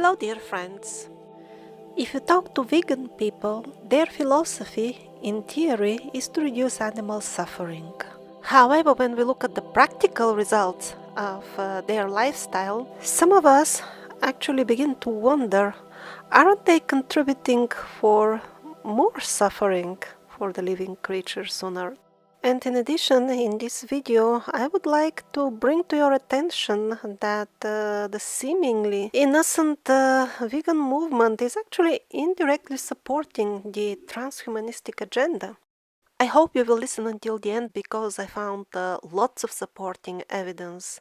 Hello dear friends. If you talk to vegan people, their philosophy, in theory, is to reduce animal suffering. However, when we look at the practical results of their lifestyle, some of us actually begin to wonder, aren't they contributing for more suffering for the living creatures on Earth? And in addition, in this video, I would like to bring to your attention that the seemingly innocent vegan movement is actually indirectly supporting the transhumanistic agenda. I hope you will listen until the end because I found lots of supporting evidence.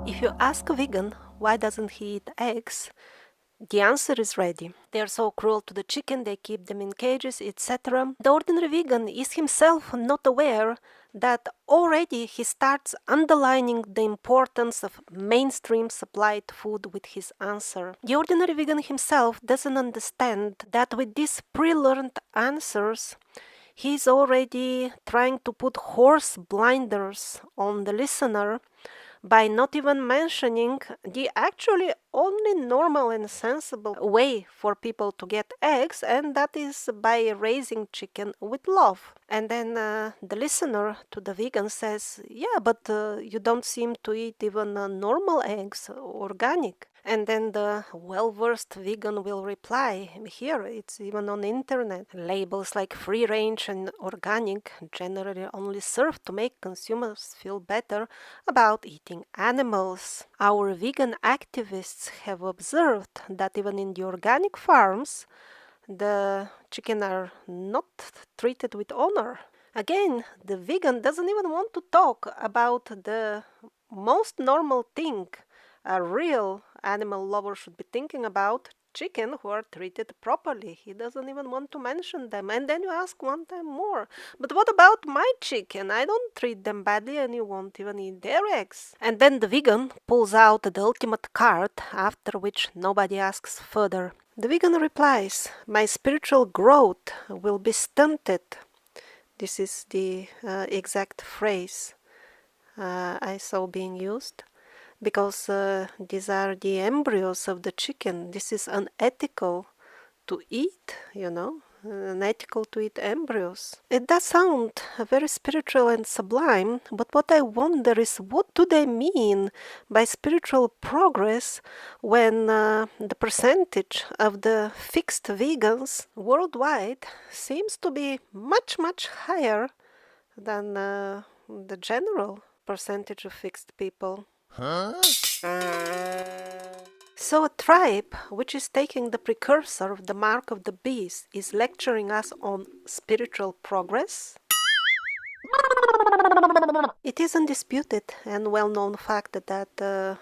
If you ask a vegan why doesn't he eat eggs, the answer is ready. They are so cruel to the chicken, they keep them in cages, etc. The ordinary vegan is himself not aware that already he starts underlining the importance of mainstream supplied food with his answer. The ordinary vegan himself doesn't understand that with these pre-learned answers, he's already trying to put horse blinders on the listener by not even mentioning the actually only normal and sensible way for people to get eggs, and that is by raising chicken with love. And then the listener to the vegan says, yeah, but you don't seem to eat even normal eggs, organic. And then the well-versed vegan will reply, here it's even on the internet, labels like free range and organic generally only serve to make consumers feel better about eating animals. Our vegan activists have observed that even in the organic farms, the chicken are not treated with honor. Again, the vegan doesn't even want to talk about the most normal thing a real animal lover should be thinking about, chicken who are treated properly. He doesn't even want to mention them. And then you ask one time more, but what about my chicken? I don't treat them badly and you won't even eat their eggs. And then the vegan pulls out the ultimate card, after which nobody asks further. The vegan replies, my spiritual growth will be stunted. This is the exact phrase I saw being used. Because these are the embryos of the chicken. This is unethical to eat, unethical to eat embryos. It does sound very spiritual and sublime, but what I wonder is what do they mean by spiritual progress when the percentage of the fixed vegans worldwide seems to be much, much higher than the general percentage of fixed people. So a tribe which is taking the precursor of the mark of the beast is lecturing us on spiritual progress? It is undisputed and well-known fact that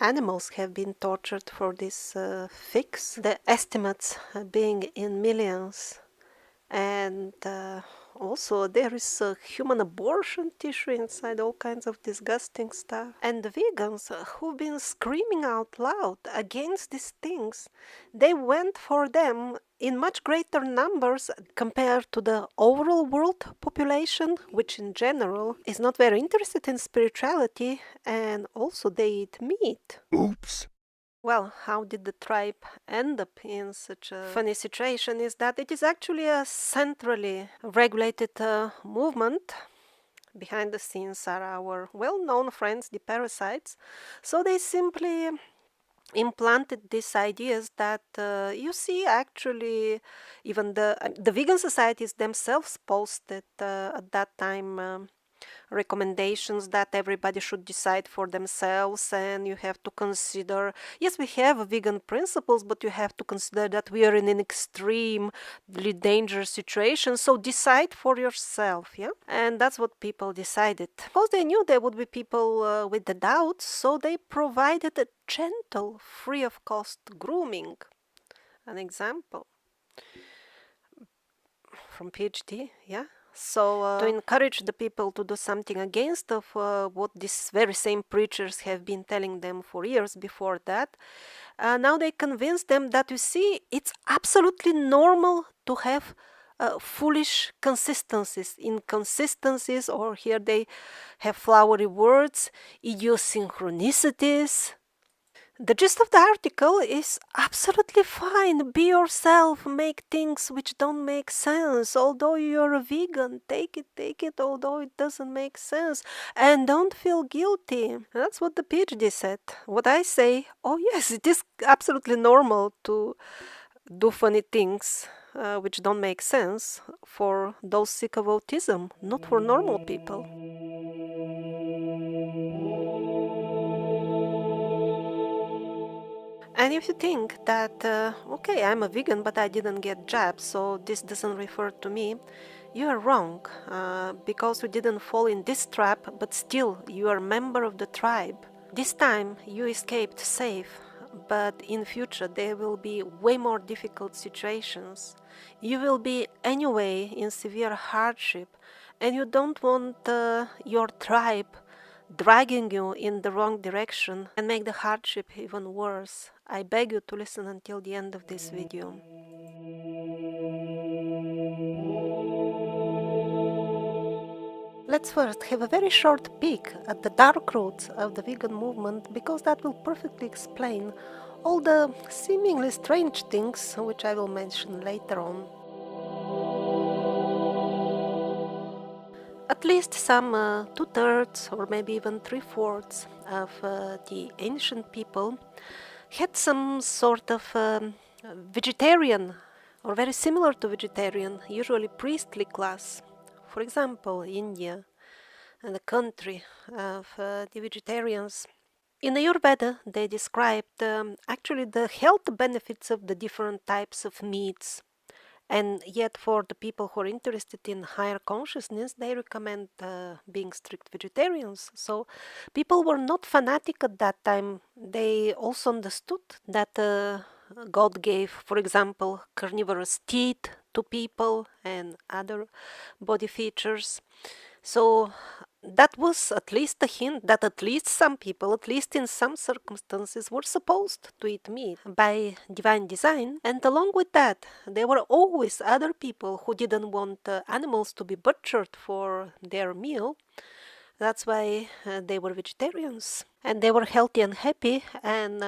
animals have been tortured for this fix, the estimates being in millions. And also there is human abortion tissue inside, all kinds of disgusting stuff. And the vegans who've been screaming out loud against these things, they went for them in much greater numbers compared to the overall world population, which in general is not very interested in spirituality, and also they eat meat. Oops. Well, how did the tribe end up in such a funny situation is that it is actually a centrally regulated movement. Behind the scenes are our well-known friends, the parasites. So they simply implanted these ideas that you see actually even the vegan societies themselves posted at that time recommendations that everybody should decide for themselves, and you have to consider, yes, we have vegan principles, but you have to consider that we are in an extremely dangerous situation, so decide for yourself. Yeah, and that's what people decided. Because they knew there would be people with the doubts, so they provided a gentle, free of cost grooming. An example from PhD, yeah. So to encourage the people to do something against of what these very same preachers have been telling them for years before that, now they convince them that, you see, it's absolutely normal to have foolish consistencies, inconsistencies, or here they have flowery words, idiosyncronicities. The gist of the article is absolutely fine. Be yourself, make things which don't make sense. Although you're a vegan, take it, although it doesn't make sense. And don't feel guilty. That's what the PhD said. What I say, oh yes, it is absolutely normal to do funny things which don't make sense for those sick of autism, not for normal people. And if you think that, okay, I'm a vegan, but I didn't get jabs, so this doesn't refer to me, you are wrong, because you didn't fall in this trap, but still you are a member of the tribe. This time you escaped safe, but in future there will be way more difficult situations. You will be anyway in severe hardship, and you don't want your tribe dragging you in the wrong direction and make the hardship even worse. I beg you to listen until the end of this video. Let's first have a very short peek at the dark roots of the vegan movement, because that will perfectly explain all the seemingly strange things which I will mention later on. At least some 2/3 or maybe even 3/4 of the ancient people had some sort of vegetarian or very similar to vegetarian, usually priestly class. For example, India, and the country of the vegetarians. In Ayurveda, they described actually the health benefits of the different types of meats. And yet, for the people who are interested in higher consciousness, they recommend being strict vegetarians. So, people were not fanatic at that time. They also understood that God gave, for example, carnivorous teeth to people and other body features. So, that was at least a hint that at least some people, at least in some circumstances, were supposed to eat meat by divine design. And along with that, there were always other people who didn't want animals to be butchered for their meal. That's why they were vegetarians. And they were healthy and happy and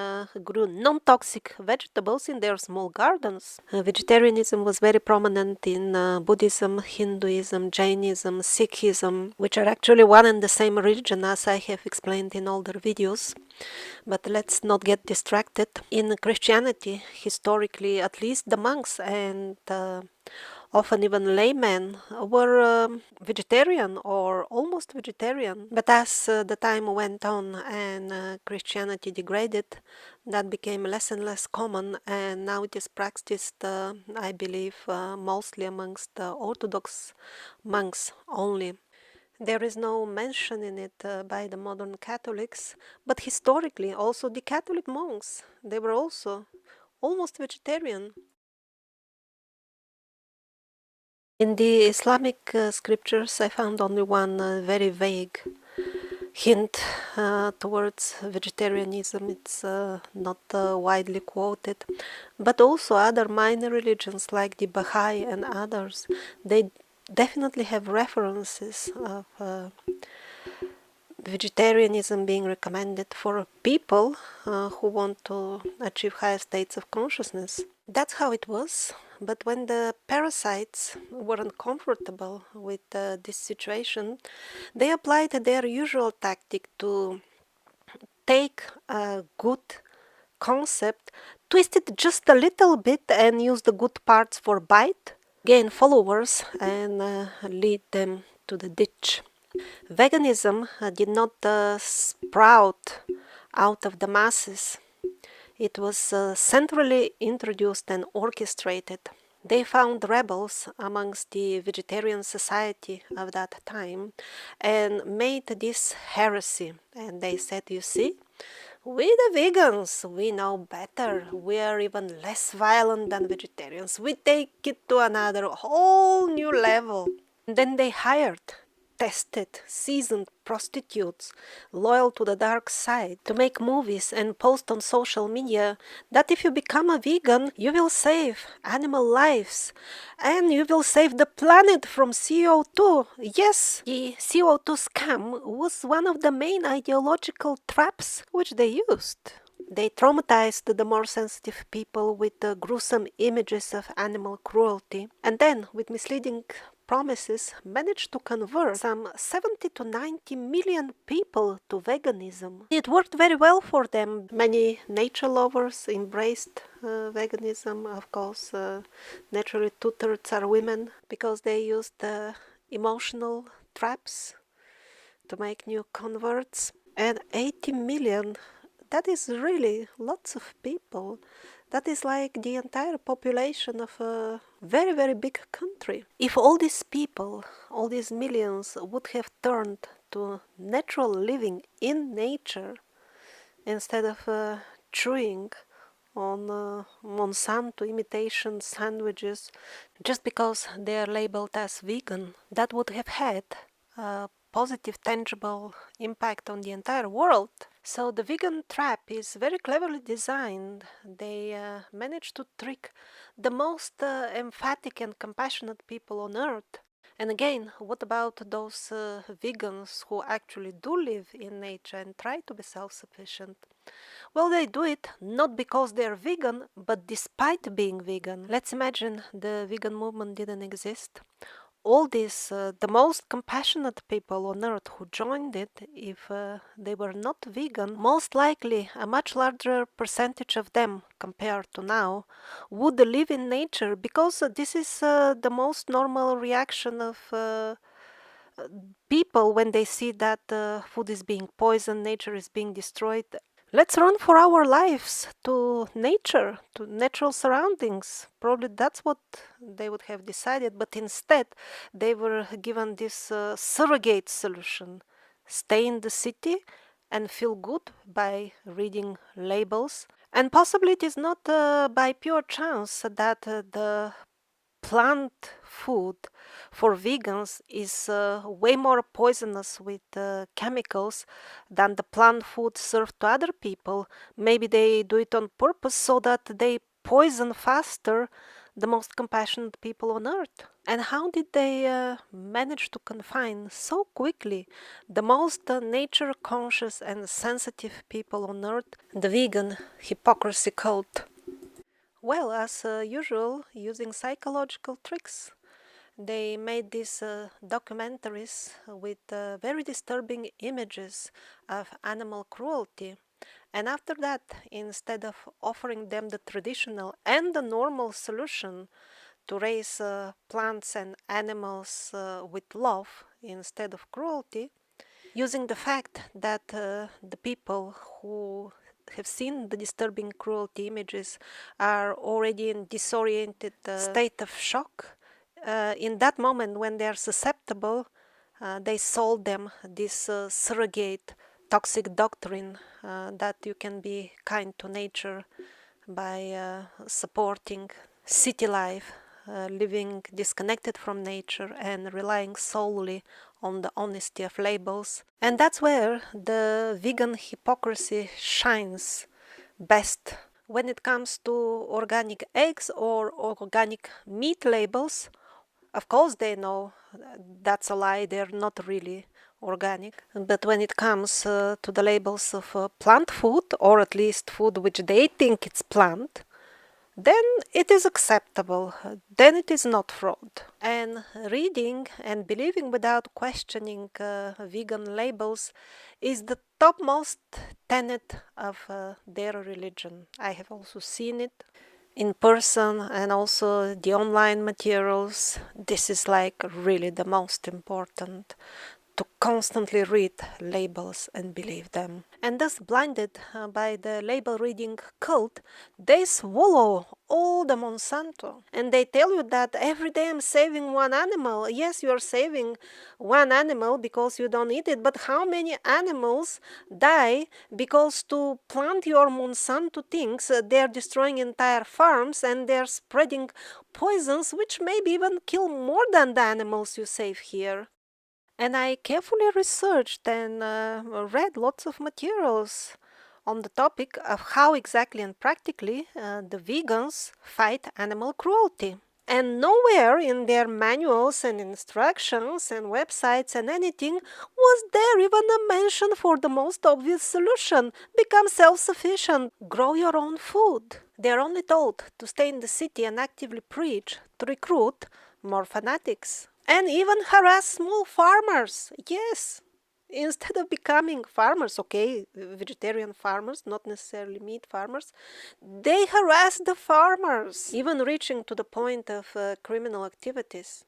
grew non-toxic vegetables in their small gardens. Vegetarianism was very prominent in Buddhism, Hinduism, Jainism, Sikhism, which are actually one and the same religion, as I have explained in older videos. But let's not get distracted. In Christianity, historically, at least the monks and often even laymen were vegetarian or almost vegetarian. But as the time went on and Christianity degraded, that became less and less common, and now it is practiced, I believe, mostly amongst Orthodox monks only. There is no mention in it by the modern Catholics, but historically also the Catholic monks, they were also almost vegetarian. In the Islamic scriptures, I found only one very vague hint towards vegetarianism. It's not widely quoted, but also other minor religions like the Baha'i and others, they definitely have references of vegetarianism being recommended for people who want to achieve higher states of consciousness. That's how it was. But when the parasites weren't comfortable with this situation, they applied their usual tactic to take a good concept, twist it just a little bit and use the good parts for bite, gain followers and lead them to the ditch. Veganism did not sprout out of the masses. It was centrally introduced and orchestrated. They found rebels amongst the vegetarian society of that time and made this heresy. And they said, you see, we the vegans, we know better. We are even less violent than vegetarians. We take it to another whole new level. And then they hired tested, seasoned prostitutes loyal to the dark side to make movies and post on social media that if you become a vegan, you will save animal lives and you will save the planet from CO2. Yes, the CO2 scam was one of the main ideological traps which they used. They traumatized the more sensitive people with the gruesome images of animal cruelty, and then, with misleading promises, managed to convert some 70 to 90 million people to veganism. It worked very well for them. Many nature lovers embraced veganism. Of course, naturally 2/3 are women, because they used emotional traps to make new converts. And 80 million, that is really lots of people. That is like the entire population of a very, very big country. If all these people, all these millions, would have turned to natural living in nature instead of chewing on Monsanto imitation sandwiches just because they are labeled as vegan, that would have had a positive, tangible impact on the entire world. So the vegan trap is very cleverly designed. They managed to trick the most emphatic and compassionate people on earth. And again, what about those vegans who actually do live in nature and try to be self-sufficient? Well, they do it not because they're vegan, but despite being vegan. Let's imagine the vegan movement didn't exist. All these, the most compassionate people on earth who joined it, if they were not vegan, most likely a much larger percentage of them compared to now would live in nature, because this is the most normal reaction of people when they see that food is being poisoned, nature is being destroyed. Let's run for our lives to nature, to natural surroundings. Probably that's what they would have decided, but instead they were given this surrogate solution. Stay in the city and feel good by reading labels. And possibly it is not by pure chance that the plant food for vegans is way more poisonous with chemicals than the plant food served to other people. Maybe they do it on purpose so that they poison faster the most compassionate people on earth. And how did they manage to confine so quickly the most nature conscious and sensitive people on earth? The vegan hypocrisy cult. Well, as usual, using psychological tricks. They made these documentaries with very disturbing images of animal cruelty. And after that, instead of offering them the traditional and the normal solution to raise plants and animals with love instead of cruelty, using the fact that the people who have seen the disturbing cruelty images are already in disoriented state of shock. In that moment when they are susceptible, they sold them this surrogate toxic doctrine that you can be kind to nature by supporting city life, living disconnected from nature and relying solely on the honesty of labels. And that's where the vegan hypocrisy shines best. When it comes to organic eggs or organic meat labels, of course they know that's a lie, they're not really organic. But when it comes to the labels of plant food, or at least food which they think it's plant, then it is acceptable, then it is not fraud. And reading and believing without questioning vegan labels is the topmost tenet of their religion. I have also seen it in person and also the online materials. This is like really the most important, to constantly read labels and believe them. And thus, blinded by the label reading cult, they swallow all the Monsanto. And they tell you that every day I'm saving one animal. Yes, you are saving one animal because you don't eat it, but how many animals die because to plant your Monsanto things, they're destroying entire farms and they're spreading poisons which maybe even kill more than the animals you save here. And I carefully researched and read lots of materials on the topic of how exactly and practically the vegans fight animal cruelty. And nowhere in their manuals and instructions and websites and anything was there even a mention for the most obvious solution: become self-sufficient, grow your own food. They are only told to stay in the city and actively preach to recruit more fanatics. And even harass small farmers. Yes, instead of becoming farmers, okay, vegetarian farmers, not necessarily meat farmers, they harass the farmers, even reaching to the point of criminal activities.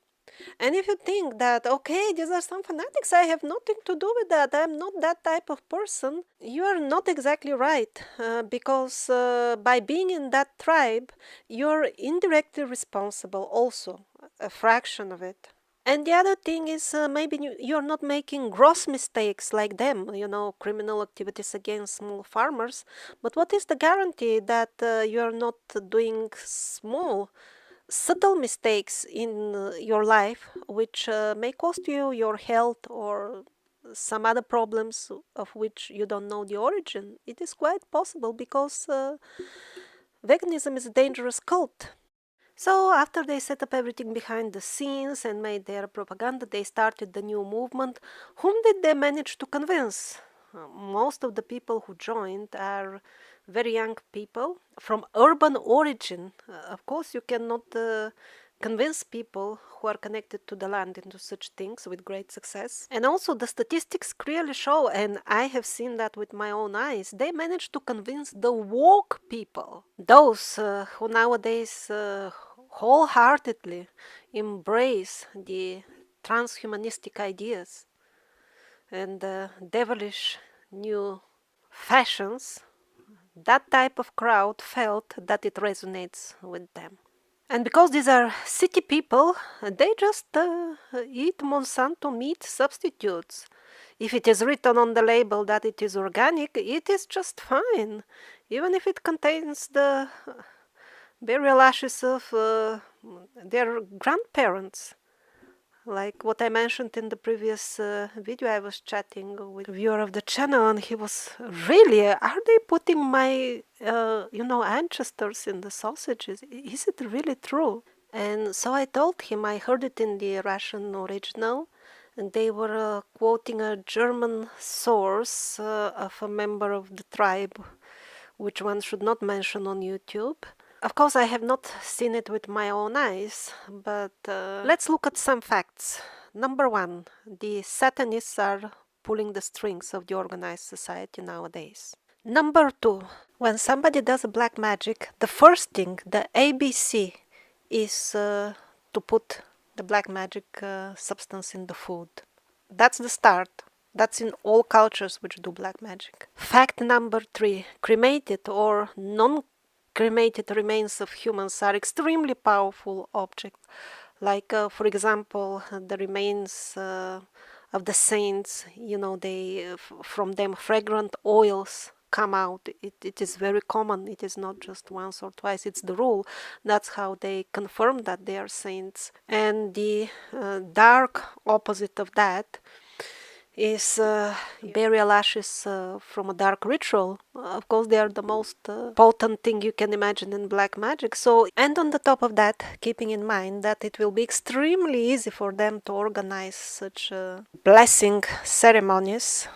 And if you think that, okay, these are some fanatics, I have nothing to do with that, I'm not that type of person, you are not exactly right, because by being in that tribe, you're indirectly responsible also, a fraction of it. And the other thing is, maybe you're not making gross mistakes like them, criminal activities against small farmers. But what is the guarantee that you're not doing small, subtle mistakes in your life, which may cost you your health or some other problems of which you don't know the origin? It is quite possible, because veganism is a dangerous cult. So after they set up everything behind the scenes and made their propaganda, they started the new movement. Whom did they manage to convince? Most of the people who joined are very young people from urban origin. Of course, you cannot convince people who are connected to the land into such things with great success. And also the statistics clearly show, and I have seen that with my own eyes, they managed to convince the woke people, those who nowadays wholeheartedly embrace the transhumanistic ideas and devilish new fashions. That type of crowd felt that it resonates with them. And because these are city people, they just eat Monsanto meat substitutes. If it is written on the label that it is organic, it is just fine, even if it contains the burial ashes of their grandparents. Like what I mentioned in the previous video, I was chatting with a viewer of the channel, and he was really, are they putting my, ancestors in the sausages? Is it really true? And so I told him I heard it in the Russian original, and they were quoting a German source of a member of the tribe, which one should not mention on YouTube. Of course, I have not seen it with my own eyes, but let's look at some facts. Number one, the Satanists are pulling the strings of the organized society nowadays. Number two, when somebody does a black magic, the first thing, the ABC, is to put the black magic substance in the food. That's the start. That's in all cultures which do black magic. Fact number three, cremated or non-cremated remains of humans are extremely powerful objects. Like, for example, the remains of the saints, they from them fragrant oils come out. It is very common. It is not just once or twice. It's the rule. That's how they confirm that they are saints. And the dark opposite of that is burial ashes from a dark ritual. Of course, they are the most potent thing you can imagine in black magic. So, and on the top of that, keeping in mind that it will be extremely easy for them to organize such blessing ceremonies.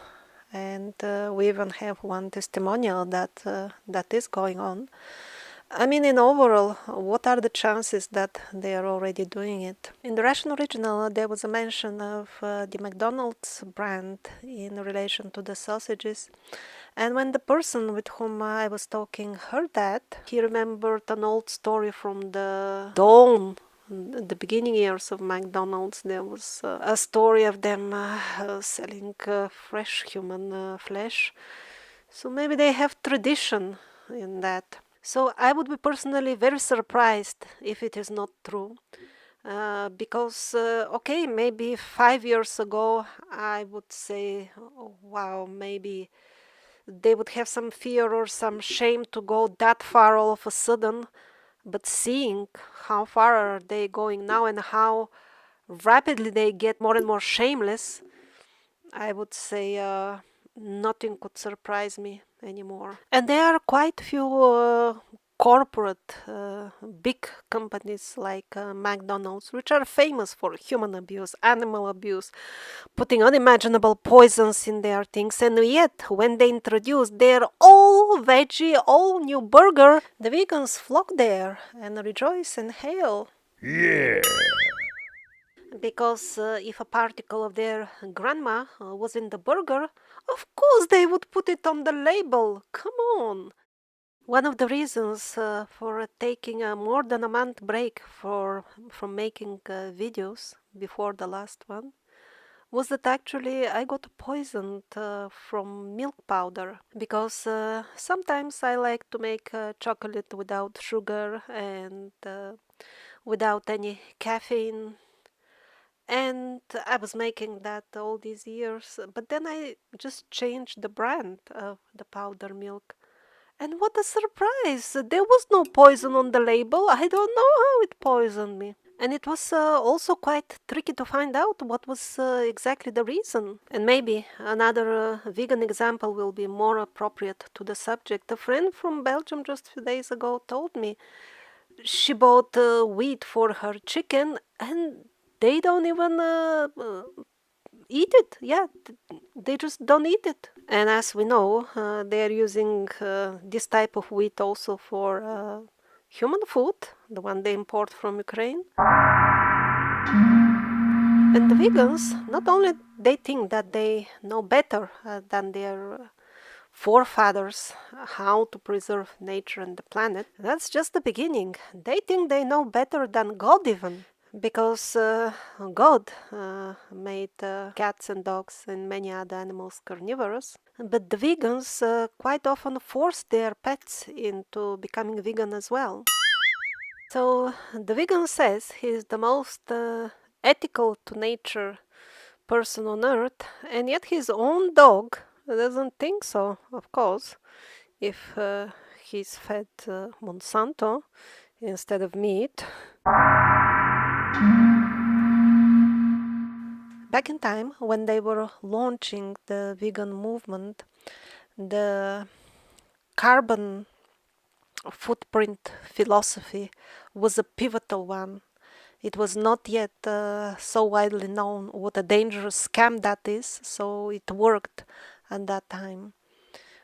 And we even have one testimonial that is going on. I mean, in overall, what are the chances that they are already doing it? In the Russian original, there was a mention of the McDonald's brand in relation to the sausages. And when the person with whom I was talking heard that, he remembered an old story from the dawn, the beginning years of McDonald's. There was a story of them selling fresh human flesh. So maybe they have tradition in that. So I would be personally very surprised if it is not true. Because, okay, maybe 5 years ago, I would say, oh, wow, maybe they would have some fear or some shame to go that far all of a sudden. But seeing how far are they going now and how rapidly they get more and more shameless, I would say nothing could surprise me anymore. And there are quite few corporate big companies like McDonald's, which are famous for human abuse, animal abuse, putting unimaginable poisons in their things, and yet when they introduce their all veggie, all new burger, the vegans flock there and rejoice and hail. Yeah. Because if a particle of their grandma was in the burger, of course they would put it on the label. Come on. One of the reasons for taking a more than a month break from making videos before the last one was that actually I got poisoned from milk powder, because sometimes I like to make chocolate without sugar and without any caffeine, and I was making that all these years, but then I just changed the brand of the powder milk. And what a surprise! There was no poison on the label. I don't know how it poisoned me. And it was also quite tricky to find out what was exactly the reason. And maybe another vegan example will be more appropriate to the subject. A friend from Belgium just a few days ago told me she bought wheat for her chicken, and they don't even eat it. Yeah, they just don't eat it. And as we know, they are using this type of wheat also for human food, the one they import from Ukraine. And the vegans, not only they think that they know better than their forefathers how to preserve nature and the planet, that's just the beginning. They think they know better than God even. Because God made cats and dogs and many other animals carnivorous, but the vegans quite often force their pets into becoming vegan as well. So the vegan says he's the most ethical to nature person on earth, and yet his own dog doesn't think so, of course, if he's fed Monsanto instead of meat. Back in time, when they were launching the vegan movement, the carbon footprint philosophy was a pivotal one. It was not yet so widely known what a dangerous scam that is, so it worked at that time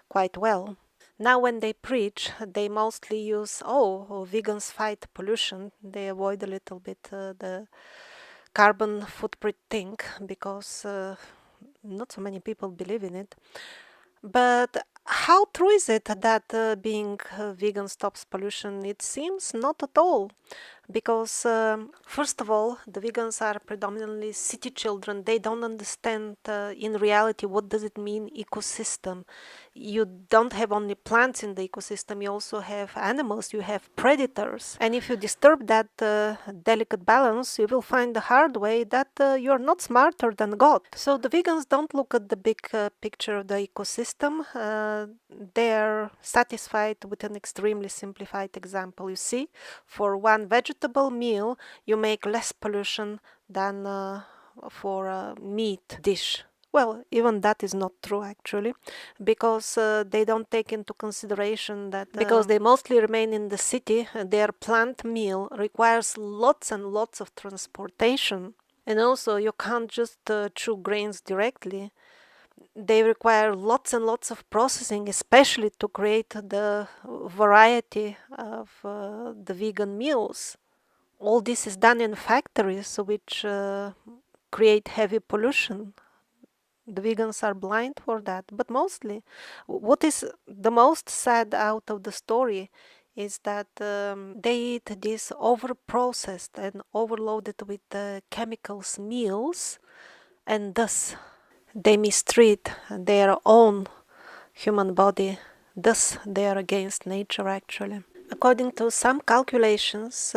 quite well. Now when they preach, they mostly use, vegans fight pollution. They avoid a little bit the carbon footprint thing, because not so many people believe in it. But how true is it that being vegan stops pollution? It seems not at all. Because, first of all, the vegans are predominantly city children. They don't understand in reality what does it mean ecosystem. You don't have only plants in the ecosystem, you also have animals, you have predators. And if you disturb that delicate balance, you will find the hard way that you're not smarter than God. So the vegans don't look at the big picture of the ecosystem. They're satisfied with an extremely simplified example. You see, for one vegetable meal, you make less pollution than for a meat dish. Well, even that is not true actually, because they don't take into consideration that because they mostly remain in the city, their plant meal requires lots and lots of transportation. And also, you can't just chew grains directly. They require lots and lots of processing, especially to create the variety of the vegan meals. All this is done in factories which create heavy pollution. The vegans are blind for that. But mostly, what is the most sad out of the story is that they eat these over-processed and overloaded with chemicals meals, and thus they mistreat their own human body. Thus, they are against nature actually. According to some calculations,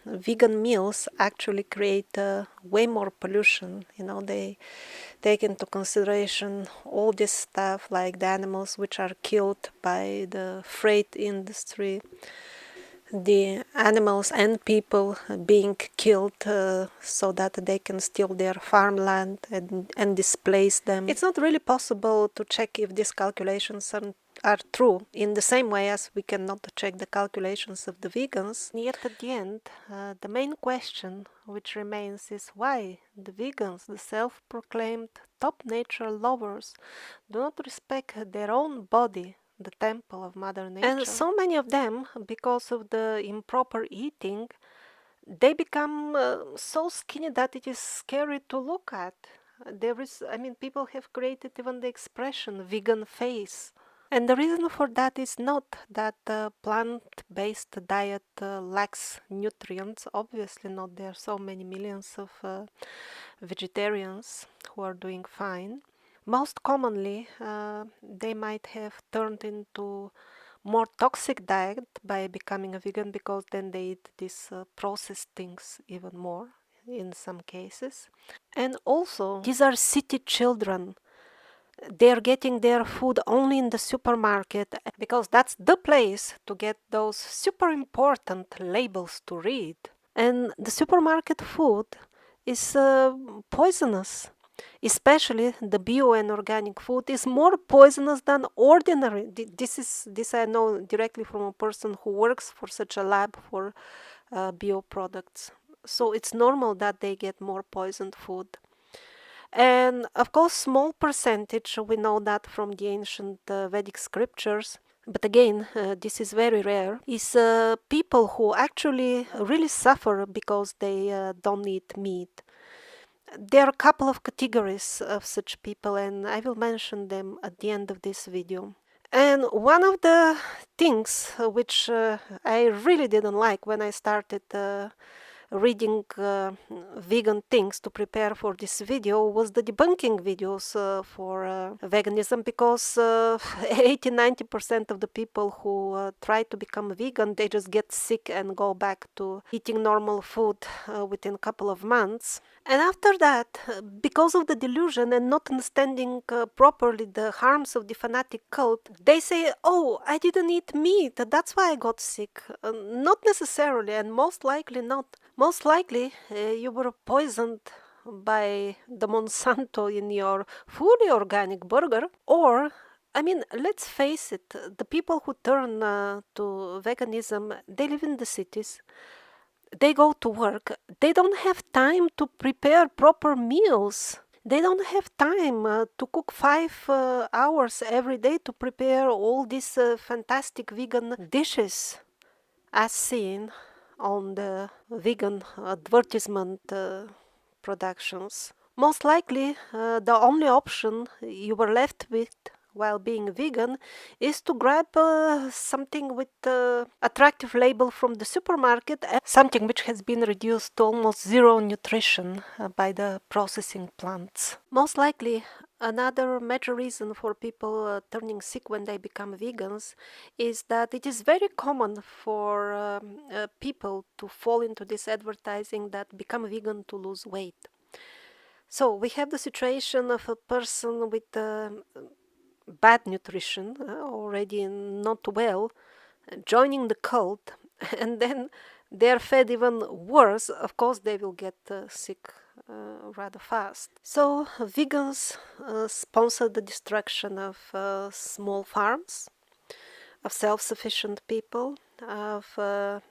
vegan meals actually create way more pollution. They take into consideration all this stuff, like the animals which are killed by the freight industry, the animals and people being killed so that they can steal their farmland and displace them. It's not really possible to check if these calculations are true, in the same way as we cannot check the calculations of the vegans. And yet at the end, the main question which remains is why the vegans, the self-proclaimed top nature lovers, do not respect their own body, the temple of Mother Nature. And so many of them, because of the improper eating, they become so skinny that it is scary to look at. People have created even the expression vegan face. And the reason for that is not that plant-based diet lacks nutrients. Obviously not. There are so many millions of vegetarians who are doing fine. Most commonly, they might have turned into more toxic diet by becoming a vegan, because then they eat these processed things even more in some cases. And also, these are city children. They're getting their food only in the supermarket, because that's the place to get those super important labels to read. And the supermarket food is poisonous. Especially the bio and organic food is more poisonous than ordinary. This I know directly from a person who works for such a lab for bio products. So it's normal that they get more poisoned food. And of course, small percentage, we know that from the ancient Vedic scriptures, but again, this is very rare, is people who actually really suffer because they don't eat meat. There are a couple of categories of such people, and I will mention them at the end of this video. And one of the things which I really didn't like when I started reading vegan things to prepare for this video was the debunking videos for veganism, because 80-90% of the people who try to become vegan, they just get sick and go back to eating normal food within a couple of months. And after that, because of the delusion and not understanding properly the harms of the fanatic cult, they say, oh, I didn't eat meat, that's why I got sick. Not necessarily, and most likely not. Most likely, you were poisoned by the Monsanto in your fully organic burger. Or, let's face it, the people who turn to veganism, they live in the cities. They go to work. They don't have time to prepare proper meals. They don't have time to cook 5 hours every day to prepare all these fantastic vegan dishes, as seen on the vegan advertisement productions. Most likely, the only option you were left with while being vegan is to grab something with attractive label from the supermarket, something which has been reduced to almost zero nutrition by the processing plants. Most likely, another major reason for people turning sick when they become vegans is that it is very common for people to fall into this advertising that become vegan to lose weight. So we have the situation of a person with bad nutrition, already not well, joining the cult, and then they're fed even worse. Of course, they will get sick rather fast. So vegans sponsor the destruction of small farms, of self-sufficient people, of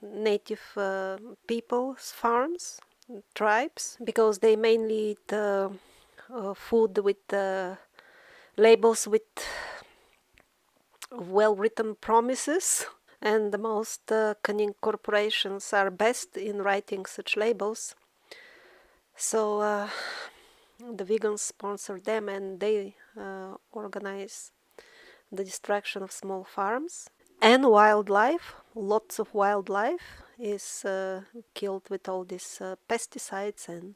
native people's farms, tribes, because they mainly eat food with labels with well-written promises, and the most cunning corporations are best in writing such labels. So the vegans sponsor them, and they organize the destruction of small farms and wildlife. Lots of wildlife is killed with all these pesticides and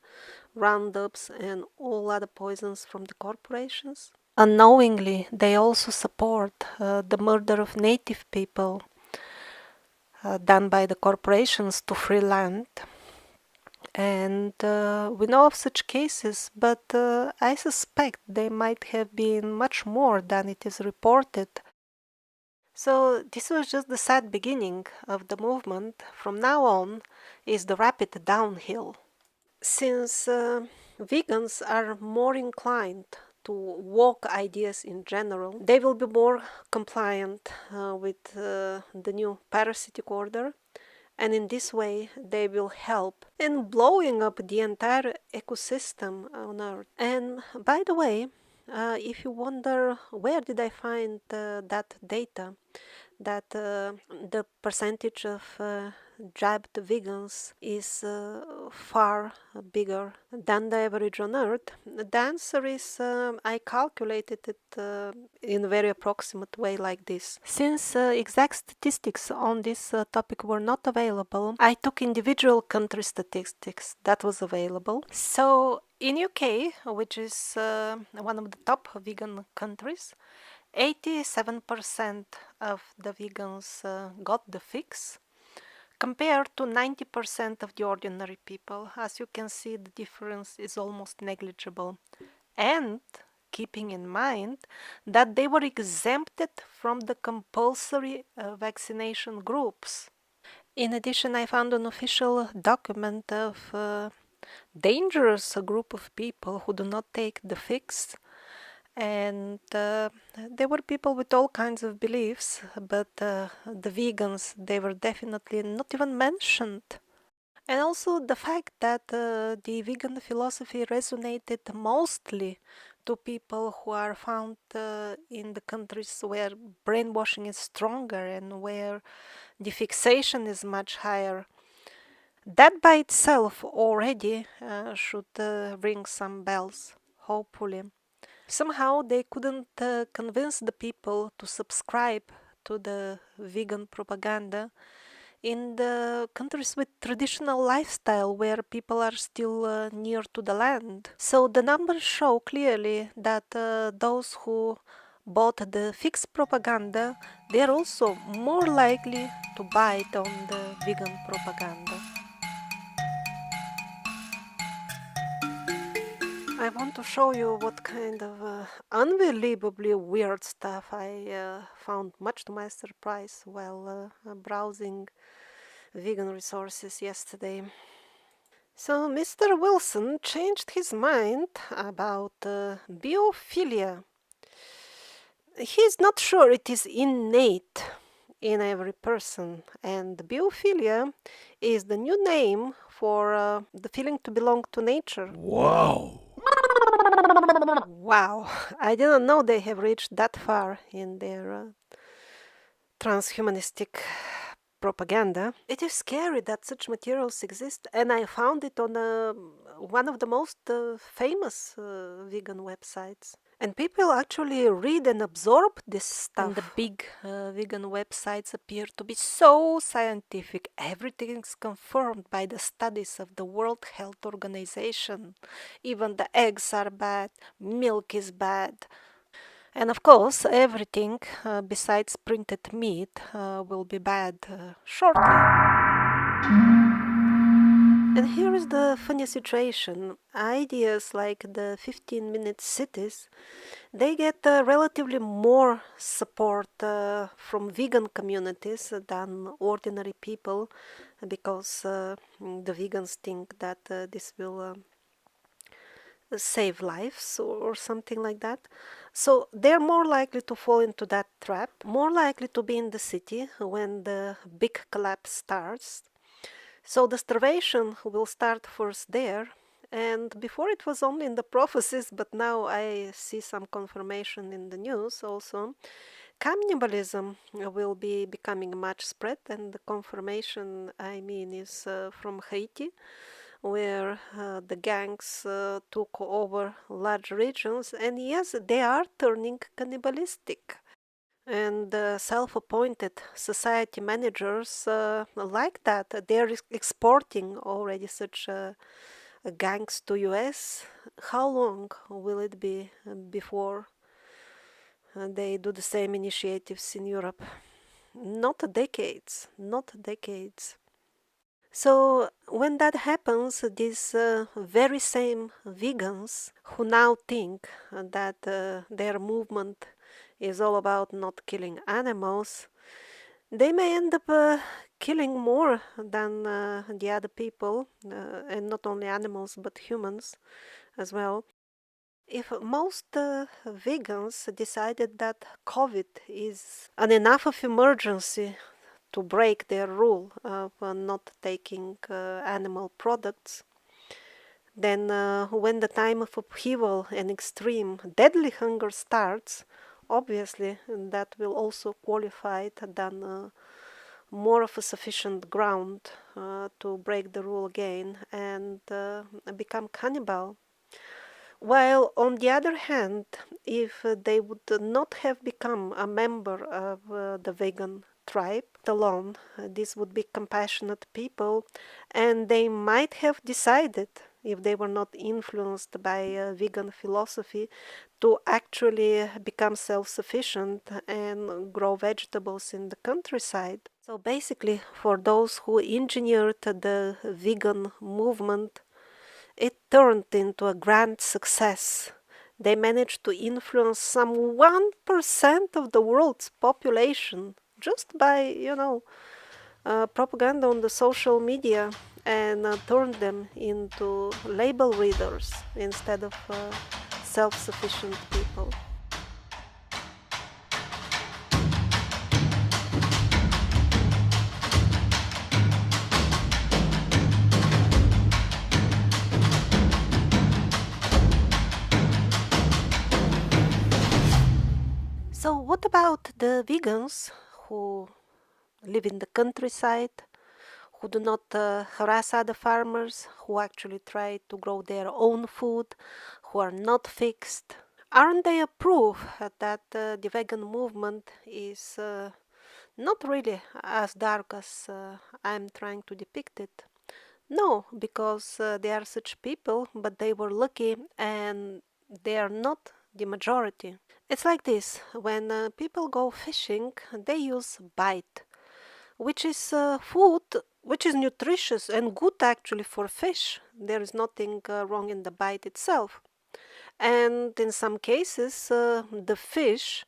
Roundups and all other poisons from the corporations. Unknowingly, they also support the murder of native people done by the corporations to free land. And we know of such cases, but I suspect they might have been much more than it is reported. So this was just the sad beginning of the movement. From now on is the rapid downhill. Since vegans are more inclined to woke ideas in general. They will be more compliant with the new parasitic order, and in this way they will help in blowing up the entire ecosystem on Earth. And by the way, if you wonder where did I find that data, that the percentage of jabbed vegans is far bigger than the average on Earth, the answer is I calculated it in a very approximate way like this. Since exact statistics on this topic were not available, I took individual country statistics that was available. So in UK, which is one of the top vegan countries, 87% of the vegans got the fix, compared to 90% of the ordinary people. As you can see, the difference is almost negligible. And keeping in mind that they were exempted from the compulsory vaccination groups. In addition, I found an official document of a dangerous group of people who do not take the fix. And there were people with all kinds of beliefs, but the vegans, they were definitely not even mentioned. And also the fact that the vegan philosophy resonated mostly to people who are found in the countries where brainwashing is stronger and where the fixation is much higher. That by itself already should ring some bells, hopefully. Somehow they couldn't convince the people to subscribe to the vegan propaganda in the countries with traditional lifestyle where people are still near to the land. So the numbers show clearly that those who bought the fixed propaganda, they're also more likely to bite on the vegan propaganda. I want to show you what kind of unbelievably weird stuff I found, much to my surprise, while browsing vegan resources yesterday. So Mr. Wilson changed his mind about biophilia. He's not sure it is innate in every person, and biophilia is the new name for the feeling to belong to nature. Wow! Wow, I didn't know they have reached that far in their transhumanistic propaganda. It is scary that such materials exist, and I found it on one of the most famous vegan websites. And people actually read and absorb this stuff. And the big vegan websites appear to be so scientific. Everything is confirmed by the studies of the World Health Organization. Even the eggs are bad, milk is bad. And of course, everything besides printed meat will be bad shortly. And here is the funny situation. Ideas like the 15-minute cities, they get relatively more support from vegan communities than ordinary people, because the vegans think that this will save lives or something like that. So they're more likely to fall into that trap, more likely to be in the city when the big collapse starts. So the starvation will start first there, and before it was only in the prophecies, but now I see some confirmation in the news also. Cannibalism will be becoming much spread, and the confirmation I mean is from Haiti, where the gangs took over large regions, and yes, they are turning cannibalistic. And self-appointed society managers like that. They're exporting already such gangs to US. How long will it be before they do the same initiatives in Europe? Not decades, not decades. So when that happens, these very same vegans who now think that their movement is all about not killing animals, they may end up killing more than the other people, and not only animals but humans as well. If most vegans decided that COVID is an enough of emergency to break their rule of not taking animal products, then when the time of upheaval and extreme deadly hunger starts, obviously that will also qualify than more of a sufficient ground to break the rule again and become cannibal. While on the other hand, if they would not have become a member of the vegan tribe alone, this would be compassionate people, and they might have decided, if they were not influenced by vegan philosophy, to actually become self-sufficient and grow vegetables in the countryside. So basically, for those who engineered the vegan movement, it turned into a grand success. They managed to influence some 1% of the world's population just by, propaganda on the social media and turned them into label readers instead of self-sufficient people. So what about the vegans who live in the countryside, who do not harass other farmers, who actually try to grow their own food, who are not fixed? Aren't they a proof that the vegan movement is not really as dark as I'm trying to depict it? No, because they are such people, but they were lucky and they are not the majority. It's like this: when people go fishing, they use bite, which is food which is nutritious and good actually for fish. There is nothing wrong in the bite itself. And in some cases, the fish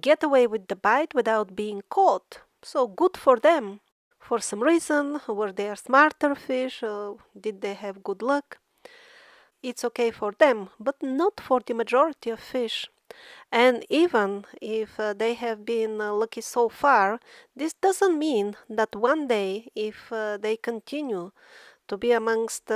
get away with the bite without being caught. So good for them. For some reason, were they smarter fish? Did they have good luck? It's okay for them, but not for the majority of fish. And even if they have been lucky so far, this doesn't mean that one day, if they continue to be amongst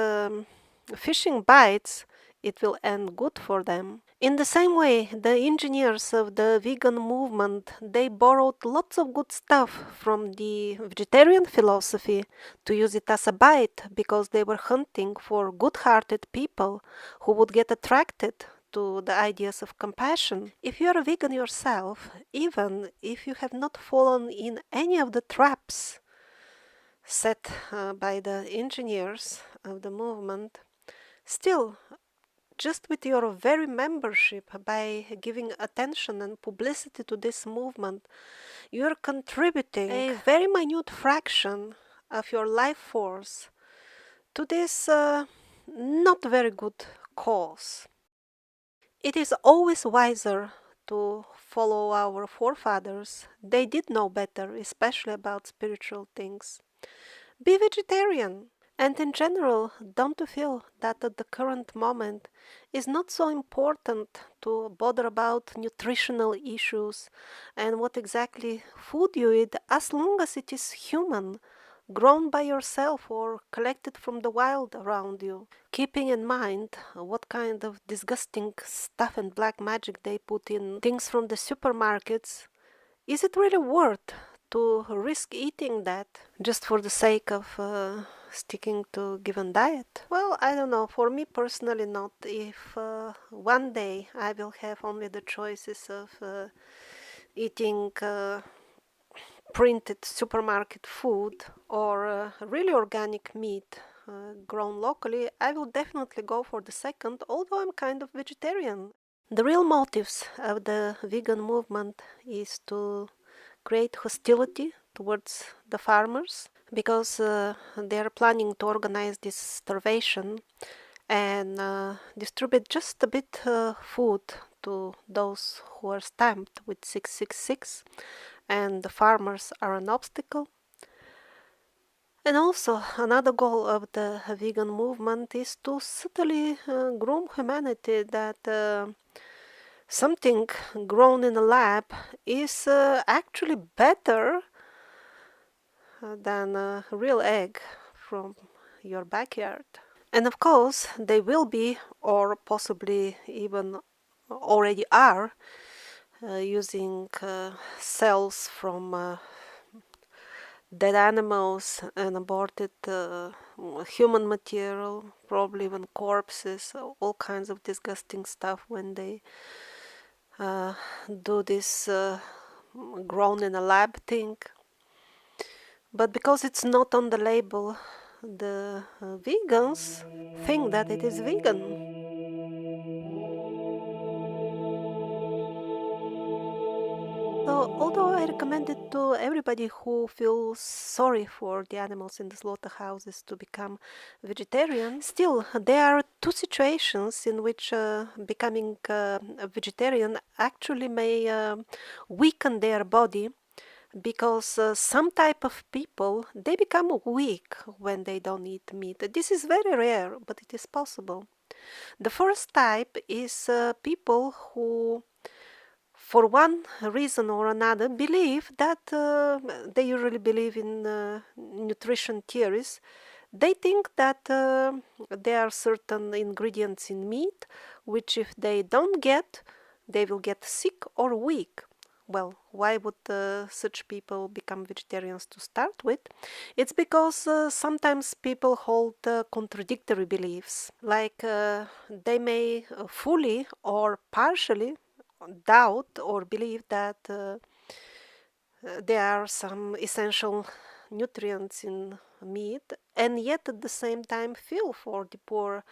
fishing bites, it will end good for them. In the same way, the engineers of the vegan movement, they borrowed lots of good stuff from the vegetarian philosophy to use it as a bite because they were hunting for good-hearted people who would get attracted to the ideas of compassion. If you are a vegan yourself, even if you have not fallen in any of the traps set by the engineers of the movement, still, just with your very membership, by giving attention and publicity to this movement, you're contributing a very minute fraction of your life force to this not very good cause. It is always wiser to follow our forefathers. They did know better, especially about spiritual things. Be vegetarian. And in general, don't you feel that at the current moment is not so important to bother about nutritional issues and what exactly food you eat, as long as it is human, grown by yourself or collected from the wild around you, keeping in mind what kind of disgusting stuff and black magic they put in things from the supermarkets? Is it really worth to risk eating that just for the sake of sticking to given diet? Well, I don't know. For me personally, not. If one day I will have only the choices of eating printed supermarket food or really organic meat grown locally, I will definitely go for the second, although I'm kind of vegetarian. The real motives of the vegan movement is to create hostility towards the farmers because they are planning to organize this starvation and distribute just a bit food to those who are stamped with 666, and the farmers are an obstacle. And also, another goal of the vegan movement is to subtly groom humanity that something grown in a lab is actually better than a real egg from your backyard. And of course, they will be, or possibly even already are, using cells from dead animals and aborted human material, probably even corpses, all kinds of disgusting stuff when they do this grown in a lab thing. But because it's not on the label, the vegans think that it is vegan. So, although I recommend it to everybody who feels sorry for the animals in the slaughterhouses to become vegetarian, still there are two situations in which becoming a vegetarian actually may weaken their body, because some type of people, they become weak when they don't eat meat. This is very rare, but it is possible. The first type is people who, for one reason or another, believe that they usually believe in nutrition theories. They think that there are certain ingredients in meat which, if they don't get, they will get sick or weak. Well, why would such people become vegetarians to start with? It's because sometimes people hold contradictory beliefs, like they may fully or partially doubt or believe that there are some essential nutrients in meat, and yet at the same time feel for the poor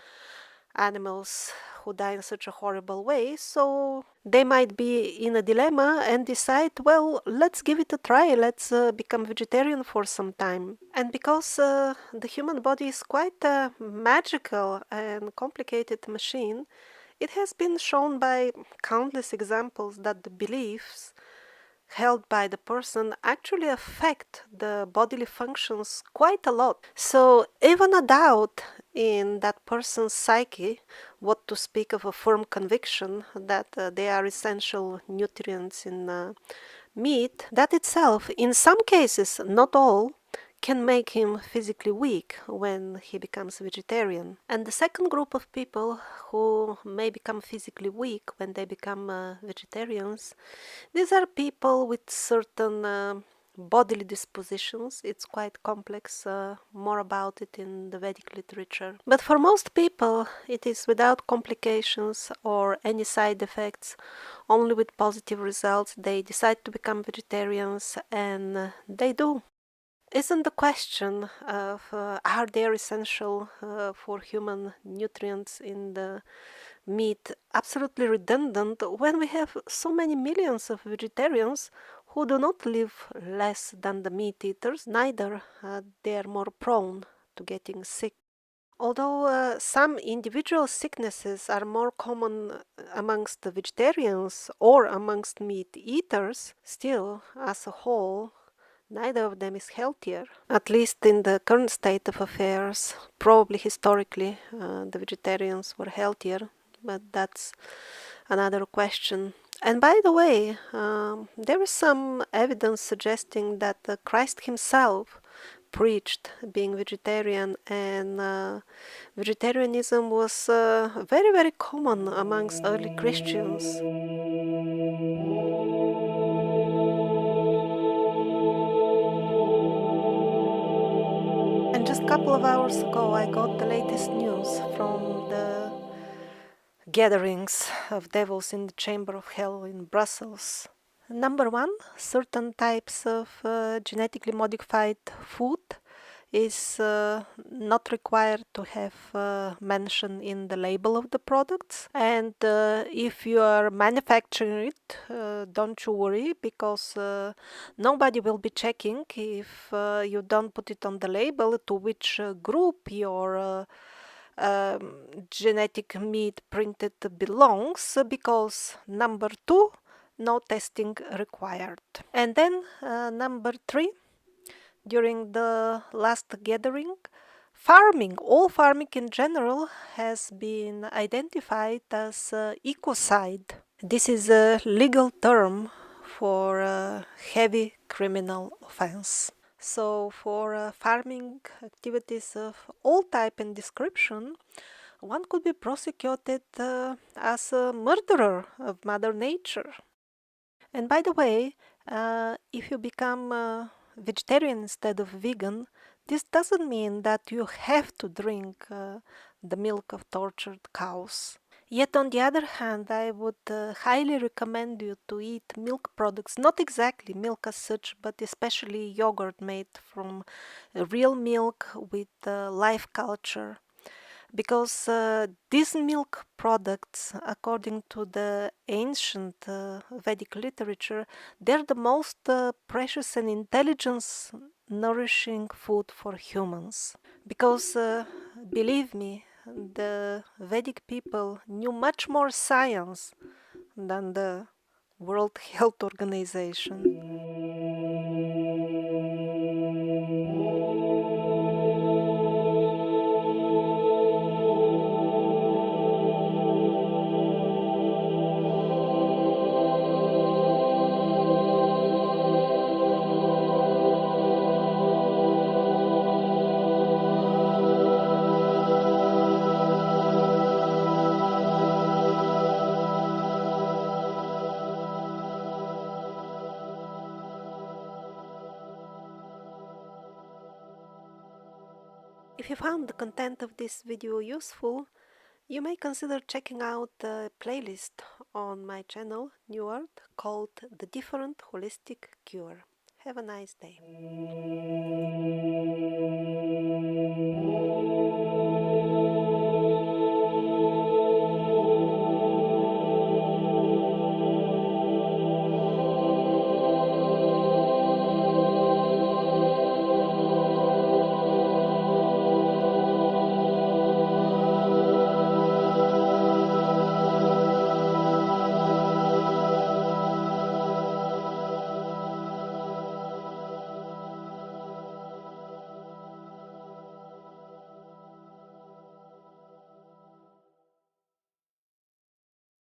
animals who die in such a horrible way. So they might be in a dilemma and decide, well, let's give it a try, let's become vegetarian for some time. And because the human body is quite a magical and complicated machine, it has been shown by countless examples that the beliefs held by the person actually affect the bodily functions quite a lot. So even a doubt in that person's psyche, what to speak of a firm conviction that there are essential nutrients in meat, that itself, in some cases, not all, can make him physically weak when he becomes vegetarian. And the second group of people who may become physically weak when they become vegetarians, these are people with certain bodily dispositions. It's quite complex, more about it in the Vedic literature. But for most people, it is without complications or any side effects, only with positive results. They decide to become vegetarians, and they do. Isn't the question of are there essential for human nutrients in the meat absolutely redundant when we have so many millions of vegetarians who do not live less than the meat eaters, neither they are more prone to getting sick. Although some individual sicknesses are more common amongst the vegetarians or amongst meat eaters, still, as a whole, neither of them is healthier, at least in the current state of affairs. Probably historically the vegetarians were healthier, but that's another question. And by the way, there is some evidence suggesting that Christ himself preached being vegetarian, and vegetarianism was very, very common amongst early Christians. And just a couple of hours ago, I got the latest news from the gatherings of devils in the Chamber of Hell in Brussels. Number one, certain types of genetically modified food is not required to have mention in the label of the products. And if you are manufacturing it, don't you worry, because nobody will be checking if you don't put it on the label to which group your genetic meat printed belongs, because number two, no testing required. And then number three, during the last gathering, all farming in general, has been identified as ecocide. This is a legal term for a heavy criminal offense. So, for farming activities of all type and description, one could be prosecuted as a murderer of Mother Nature. And by the way, if you become vegetarian instead of vegan, this doesn't mean that you have to drink the milk of tortured cows. Yet, on the other hand, I would highly recommend you to eat milk products, not exactly milk as such, but especially yogurt made from real milk with live culture. Because these milk products, according to the ancient Vedic literature, they're the most precious and intelligence nourishing food for humans. Because believe me, the Vedic people knew much more science than the World Health Organization. If you found the content of this video useful, you may consider checking out the playlist on my channel, New Earth, called The Different Holistic Cure. Have a nice day.